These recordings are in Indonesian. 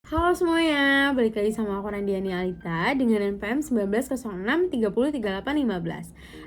Halo semuanya, balik lagi sama aku Randiani Alita dengan NPM 1906303815.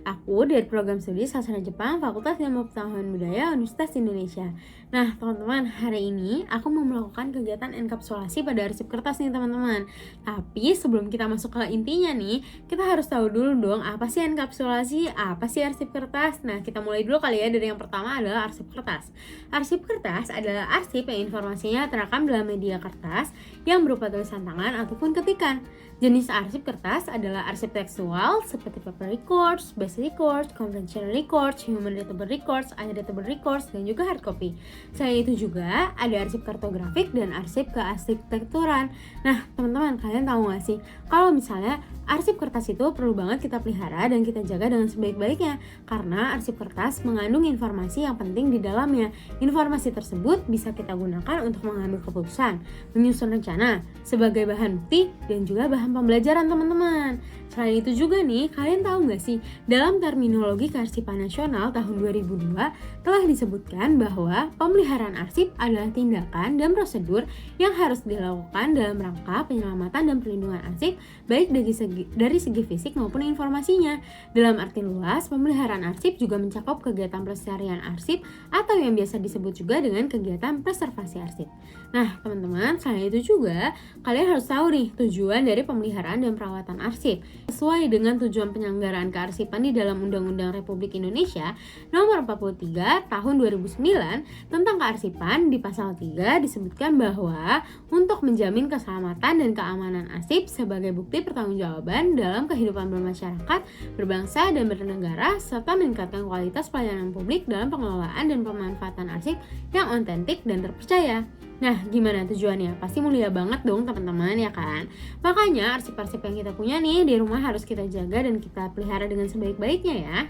Aku dari program studi sastra Jepang Fakultas Ilmu Pengetahuan Budaya Universitas Indonesia. Nah teman-teman, hari ini aku mau melakukan kegiatan enkapsulasi pada arsip kertas nih teman-teman. Tapi sebelum kita masuk ke intinya nih, kita harus tahu dulu dong apa sih enkapsulasi, apa sih arsip kertas. Nah kita mulai dulu kali ya, dari yang pertama adalah arsip kertas. Arsip kertas adalah arsip yang informasinya terekam dalam media kertas yang berupa tulisan tangan ataupun ketikan. Jenis arsip kertas adalah arsip tekstual seperti paper records, basic records, conventional records, human readable records, unreadable records, dan juga hard copy. Selain itu juga ada arsip kartografik dan arsip kearsitekturan. Nah, teman-teman, kalian tahu gak sih kalau misalnya arsip kertas itu perlu banget kita pelihara dan kita jaga dengan sebaik-baiknya, karena arsip kertas mengandung informasi yang penting di dalamnya. Informasi tersebut bisa kita gunakan untuk mengambil keputusan, menyusun rencana, sebagai bahan bukti, dan juga bahan pembelajaran teman-teman. Selain itu juga nih, kalian tahu gak sih, dalam terminologi Kearsipan Nasional tahun 2002 telah disebutkan bahwa pemeliharaan arsip adalah tindakan dan prosedur yang harus dilakukan dalam rangka penyelamatan dan perlindungan arsip, baik dari segi fisik maupun informasinya. Dalam arti luas, pemeliharaan arsip juga mencakup kegiatan pelestarian arsip atau yang biasa disebut juga dengan kegiatan preservasi arsip. Nah, teman-teman, selain itu juga kalian harus tahu nih tujuan dari pemeliharaan dan perawatan arsip. Sesuai dengan tujuan penyelenggaraan kearsipan di dalam Undang-Undang Republik Indonesia Nomor 43 Tahun 2009 tentang kearsipan, di pasal 3 disebutkan bahwa untuk menjamin keselamatan dan keamanan arsip sebagai bukti pertanggungjawaban dalam kehidupan bermasyarakat, berbangsa, dan bernegara, serta meningkatkan kualitas pelayanan publik dalam pengelolaan dan pemanfaatan arsip yang otentik dan terpercaya. Nah, gimana tujuannya? Pasti mulia banget dong teman-teman, ya kan? Makanya arsip-arsip yang kita punya nih di rumah harus kita jaga dan kita pelihara dengan sebaik-baiknya ya.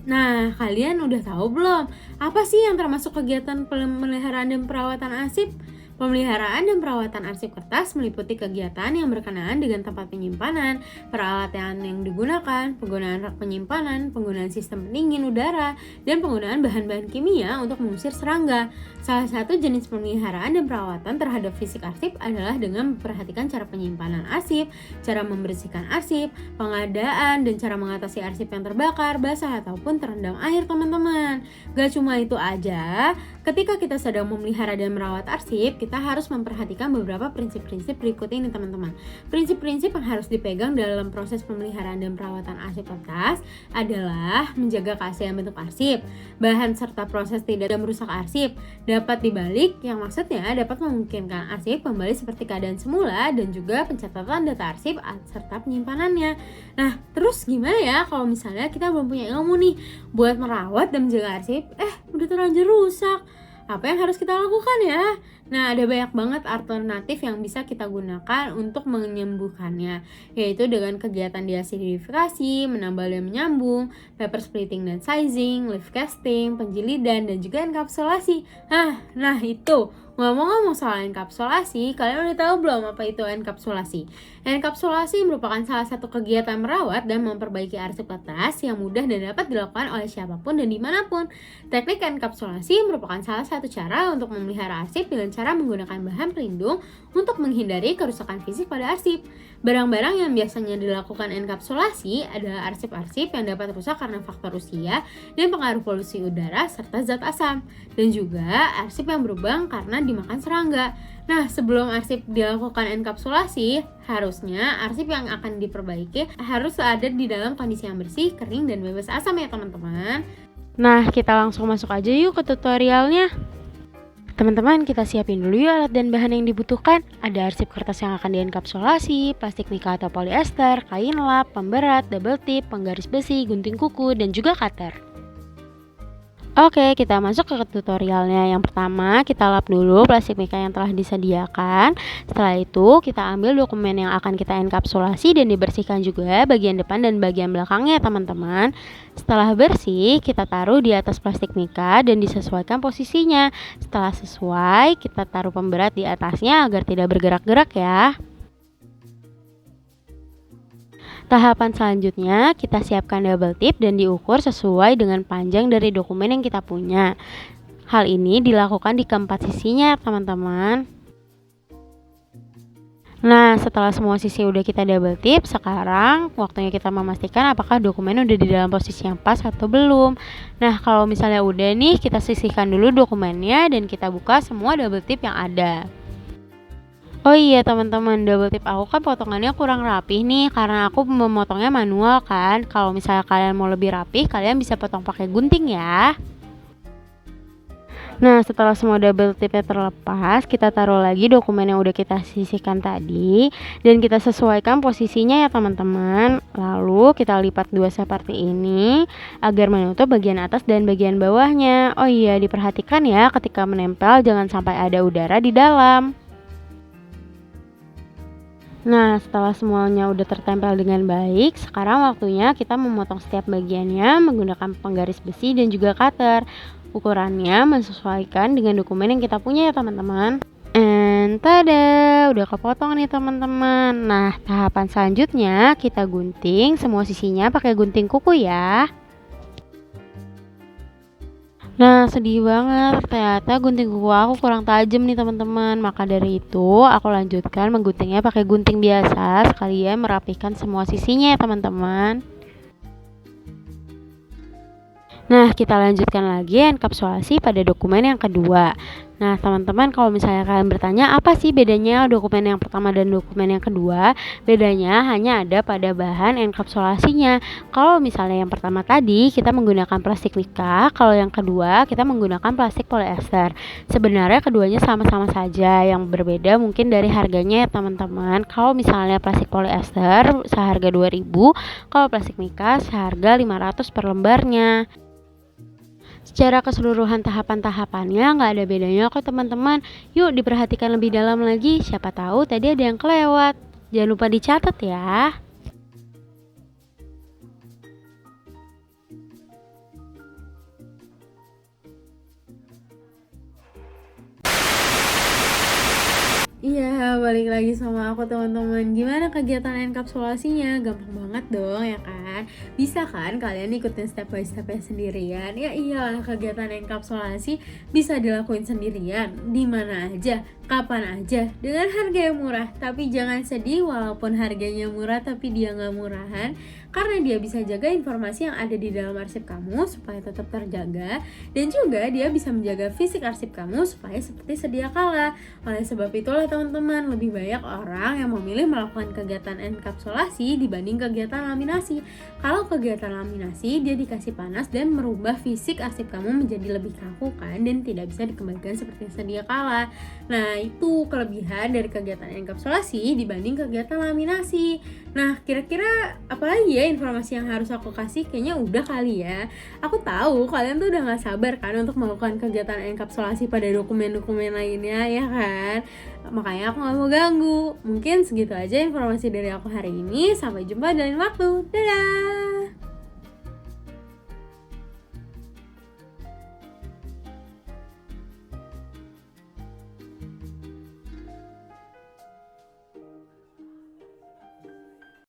Nah, kalian udah tahu belum? Apa sih yang termasuk kegiatan pemeliharaan dan perawatan arsip? Pemeliharaan dan perawatan arsip kertas meliputi kegiatan yang berkenaan dengan tempat penyimpanan, peralatan yang digunakan, penggunaan rak penyimpanan, penggunaan sistem pendingin udara, dan penggunaan bahan-bahan kimia untuk mengusir serangga. Salah satu jenis pemeliharaan dan perawatan terhadap fisik arsip adalah dengan memperhatikan cara penyimpanan arsip, cara membersihkan arsip, pengadaan, dan cara mengatasi arsip yang terbakar, basah, ataupun terendam air, teman-teman. Gak cuma itu aja, ketika kita sedang memelihara dan merawat arsip, kita harus memperhatikan beberapa prinsip-prinsip berikut ini, teman-teman. Prinsip-prinsip yang harus dipegang dalam proses pemeliharaan dan perawatan arsip kertas adalah menjaga keaslian bentuk arsip, bahan serta proses tidak merusak arsip, dapat dibalik, yang maksudnya dapat memungkinkan arsip kembali seperti keadaan semula, dan juga pencatatan data arsip serta penyimpanannya. Nah, terus gimana ya kalau misalnya kita belum punya ilmu nih buat merawat dan menjaga arsip, udah terlanjur rusak? Apa yang harus kita lakukan ya? Nah, ada banyak banget alternatif yang bisa kita gunakan untuk menyembuhkannya, yaitu dengan kegiatan deasidifikasi, menambal dan menyambung, paper splitting dan sizing, leaf casting, penjilidan, dan juga enkapsulasi. Nah itu. Ngomong-ngomong soal enkapsulasi, kalian udah tahu belum apa itu enkapsulasi? Enkapsulasi merupakan salah satu kegiatan merawat dan memperbaiki arsip kertas yang mudah dan dapat dilakukan oleh siapapun dan dimanapun. Teknik enkapsulasi merupakan salah satu cara untuk memelihara arsip dengan cara menggunakan bahan pelindung untuk menghindari kerusakan fisik pada arsip. Barang-barang yang biasanya dilakukan enkapsulasi adalah arsip-arsip yang dapat rusak karena faktor usia dan pengaruh polusi udara serta zat asam, dan juga arsip yang berlubang karena dimakan serangga. Nah, sebelum arsip dilakukan enkapsulasi, harusnya arsip yang akan diperbaiki harus ada di dalam kondisi yang bersih, kering, dan bebas asam ya teman-teman. Nah, kita langsung masuk aja yuk ke tutorialnya. Teman-teman, kita siapin dulu yuk alat dan bahan yang dibutuhkan. Ada arsip kertas yang akan dienkapsulasi, plastik mika atau polyester, kain lap, pemberat, double tip, penggaris besi, gunting kuku, dan juga cutter. Oke, kita masuk ke tutorialnya. Yang pertama, kita lap dulu plastik mika yang telah disediakan. Setelah itu, kita ambil dokumen yang akan kita enkapsulasi dan dibersihkan juga bagian depan dan bagian belakangnya, teman-teman. Setelah bersih, kita taruh di atas plastik mika dan disesuaikan posisinya. Setelah sesuai, kita taruh pemberat di atasnya agar tidak bergerak-gerak ya. Tahapan selanjutnya, kita siapkan double tip dan diukur sesuai dengan panjang dari dokumen yang kita punya. Hal ini dilakukan di keempat sisinya, teman-teman. Nah, setelah semua sisi udah kita double tip, sekarang waktunya kita memastikan apakah dokumen udah di dalam posisi yang pas atau belum. Nah, kalau misalnya udah nih, kita sisihkan dulu dokumennya dan kita buka semua double tip yang ada. Oh iya teman-teman, double tip aku kan potongannya kurang rapih nih karena aku memotongnya manual kan. Kalau misalnya kalian mau lebih rapih, kalian bisa potong pakai gunting ya. Nah, setelah semua double tipnya terlepas, kita taruh lagi dokumen yang udah kita sisihkan tadi dan kita sesuaikan posisinya ya teman-teman. Lalu kita lipat dua seperti ini agar menutup bagian atas dan bagian bawahnya. Oh iya, diperhatikan ya ketika menempel jangan sampai ada udara di dalam. Nah, setelah semuanya udah tertempel dengan baik, sekarang waktunya kita memotong setiap bagiannya menggunakan penggaris besi dan juga cutter. Ukurannya menyesuaikan dengan dokumen yang kita punya ya teman-teman. And tada, udah kepotong nih teman-teman. Nah, tahapan selanjutnya kita gunting semua sisinya pakai gunting kuku ya. Nah, sedih banget, ternyata gunting kuku aku kurang tajam nih teman-teman. Maka dari itu, aku lanjutkan mengguntingnya pakai gunting biasa, sekalian merapikan semua sisinya ya teman-teman. Nah, kita lanjutkan lagi enkapsulasi pada dokumen yang kedua. Nah, teman-teman kalau misalnya kalian bertanya apa sih bedanya dokumen yang pertama dan dokumen yang kedua? Bedanya hanya ada pada bahan enkapsulasinya. Kalau misalnya yang pertama tadi kita menggunakan plastik mica, kalau yang kedua kita menggunakan plastik polyester. Sebenarnya keduanya sama-sama saja, yang berbeda mungkin dari harganya ya teman-teman. Kalau misalnya plastik polyester seharga 2.000, kalau plastik mica seharga 500 per lembarnya. Secara keseluruhan tahapan-tahapannya nggak ada bedanya kok teman-teman. Yuk diperhatikan lebih dalam lagi, siapa tahu tadi ada yang kelewat. Jangan lupa dicatat ya. Iya, balik lagi sama aku teman-teman. Gimana kegiatan enkapsulasinya? Gampang banget dong ya kan? Bisa kan kalian ikutin step by stepnya sendirian? Ya iyalah, kegiatan enkapsulasi bisa dilakuin sendirian, di mana aja, kapan aja, dengan harga yang murah. Tapi jangan sedih walaupun harganya murah tapi dia nggak murahan, karena dia bisa jaga informasi yang ada di dalam arsip kamu supaya tetap terjaga, dan juga dia bisa menjaga fisik arsip kamu supaya seperti sedia kala. Oleh sebab itulah teman-teman, lebih banyak orang yang memilih melakukan kegiatan enkapsulasi dibanding kegiatan laminasi. Kalau kegiatan laminasi, dia dikasih panas dan merubah fisik arsip kamu menjadi lebih kaku kan, dan tidak bisa dikembangkan seperti sedia kala. Nah, itu kelebihan dari kegiatan enkapsulasi dibanding kegiatan laminasi. Nah, kira-kira apa lagi ya informasi yang harus aku kasih? Kayaknya udah kali ya. Aku tahu kalian tuh udah gak sabar kan untuk melakukan kegiatan enkapsulasi pada dokumen-dokumen lainnya ya kan. Makanya aku gak mau ganggu. Mungkin segitu aja informasi dari aku hari ini. Sampai jumpa di lain waktu. Dadah!